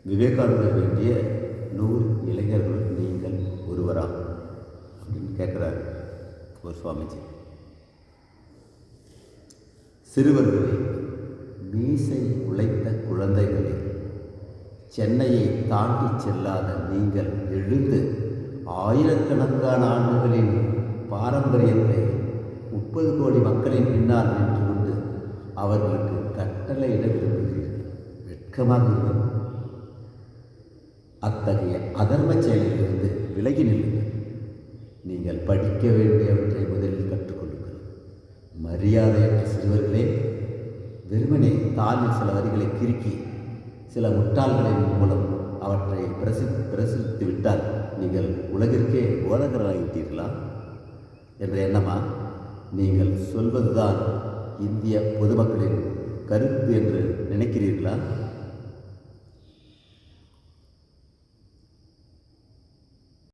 விவேகானந்தர் வேண்டிய 100 இளைஞர்கள் நீங்கள் ஒருவரா அப்படின்னு கேட்குறாரு ஒரு சுவாமிஜி. சிறுவர்களே, மீசை உழைத்த குழந்தைகளே, சென்னையை தாண்டி செல்லாத நீங்கள் எழுந்து ஆயிரக்கணக்கான ஆண்டுகளின் பாரம்பரியத்தை 30 கோடி மக்களின் பின்னால் நின்று கொண்டு அவர்களுக்கு கட்டளையிட விரும்புகிறீர்கள். வெட்கமாக இல்லை? அத்தகைய அதர்ம செயலிலிருந்து விலகி நில்லுங்கள். நீங்கள் படிக்க வேண்டியவற்றை முதலில் கற்றுக்கொள்ளுங்கள். மரியாதையற்ற சிறுவர்களே, வெறுமனே தாளில் சில வரிகளை கிறுக்கி சில முட்டாள்களின் மூலம் அவற்றை பிரசுரித்து விட்டால் நீங்கள் உலகிற்கே போதகராகிவிட்டீர்களா என்ற எண்ணமா? நீங்கள் சொல்வதுதான் இந்திய பொதுமக்களின் கருத்து என்று நினைக்கிறீர்களா?